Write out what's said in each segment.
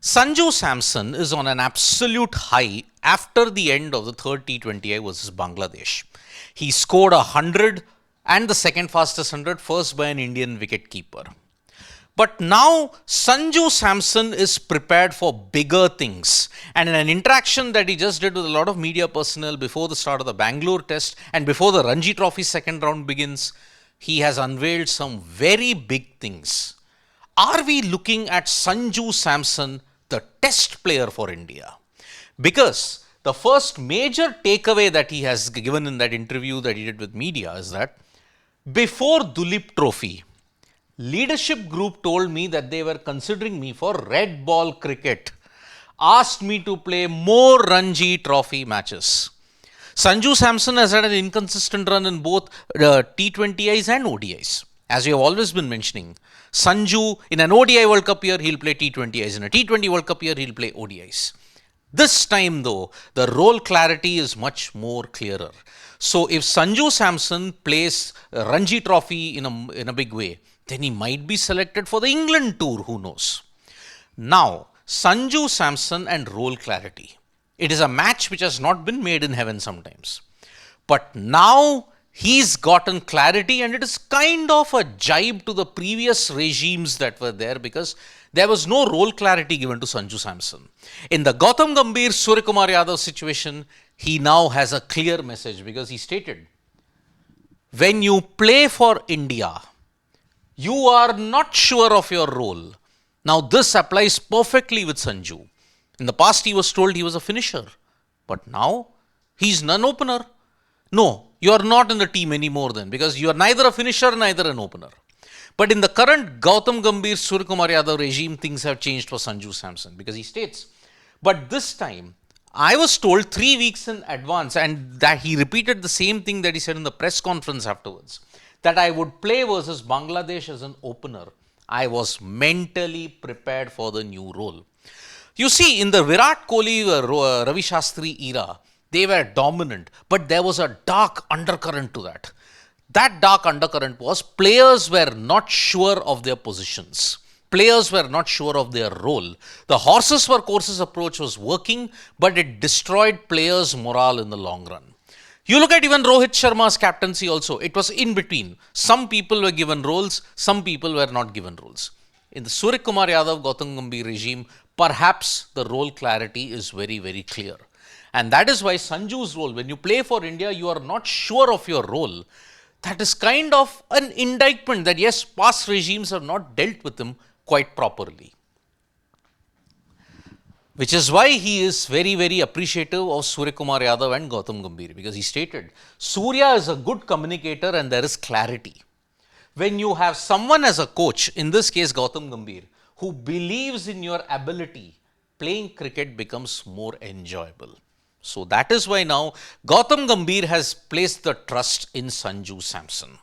Sanju Samson is on an absolute high after the end of the third T20I versus Bangladesh. He scored 100 and the second fastest 100, first by an Indian wicketkeeper. But now Sanju Samson is prepared for bigger things. And in an interaction that he just did with a lot of media personnel before the start of the Bangalore test and before the Ranji Trophy second round begins, he has unveiled some very big things. Are we looking at Sanju Samson, the test player for India? Because the first major takeaway that he has given in that interview that he did with media is that before Duleep Trophy, leadership group told me that they were considering me for red ball cricket, asked me to play more Ranji Trophy matches. Sanju Samson has had an inconsistent run in both T20Is and ODIs. As we have always been mentioning, Sanju, in an ODI World Cup year, he'll play T20Is. In a T20 World Cup year, he'll play ODIs. This time, though, the role clarity is much more clearer. So, if Sanju Samson plays Ranji Trophy in a big way, then he might be selected for the England tour, who knows. Now, Sanju Samson and role clarity. It is a match which has not been made in heaven sometimes. But now, he's gotten clarity, and it is kind of a jibe to the previous regimes that were there because there was no role clarity given to Sanju Samson. In the Gautam Gambhir, Suryakumar Yadav situation, he now has a clear message because he stated, when you play for India, you are not sure of your role. Now this applies perfectly with Sanju. In the past he was told he was a finisher, but now he's an opener. No, you are not in the team anymore then because you are neither a finisher, neither an opener. But in the current Gautam Gambhir, Suryakumar Yadav regime, things have changed for Sanju Samson because he states, but this time I was told 3 weeks in advance, and that he repeated the same thing that he said in the press conference afterwards, that I would play versus Bangladesh as an opener. I was mentally prepared for the new role. You see, in the Virat Kohli, Ravi Shastri era, they were dominant, but there was a dark undercurrent to that. That dark undercurrent was players were not sure of their positions. Players were not sure of their role. The horses for courses approach was working, but it destroyed players' morale in the long run. You look at even Rohit Sharma's captaincy also. It was in between. Some people were given roles, some people were not given roles. In the Suryakumar Yadav, Gautam Gambhir regime, perhaps the role clarity is very, very clear. And that is why Sanju's role, when you play for India, you are not sure of your role. That is kind of an indictment that yes, past regimes have not dealt with him quite properly. Which is why he is very, very appreciative of Suryakumar Yadav and Gautam Gambhir, because he stated, Surya is a good communicator and there is clarity. When you have someone as a coach, in this case Gautam Gambhir, who believes in your ability, playing cricket becomes more enjoyable. So that is why now Gautam Gambhir has placed the trust in Sanju Samson.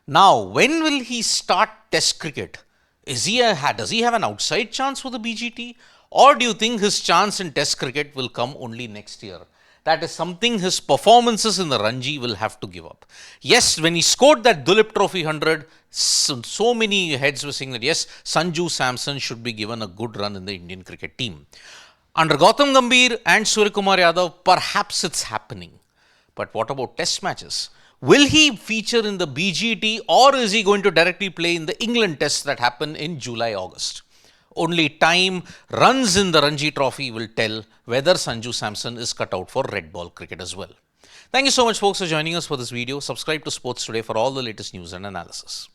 Now, when will he start test cricket? Does he have an outside chance for the BGT? Or do you think his chance in test cricket will come only next year? That is something his performances in the Ranji will have to give up. Yes, when he scored that Duleep Trophy 100, so many heads were saying that yes, Sanju Samson should be given a good run in the Indian cricket team. Under Gautam Gambhir and Suryakumar Yadav, perhaps it's happening. But what about test matches? Will he feature in the BGT or is he going to directly play in the England tests that happen in July, August? Only time, runs in the Ranji Trophy will tell whether Sanju Samson is cut out for red ball cricket as well. Thank you so much folks for joining us for this video. Subscribe to Sports Today for all the latest news and analysis.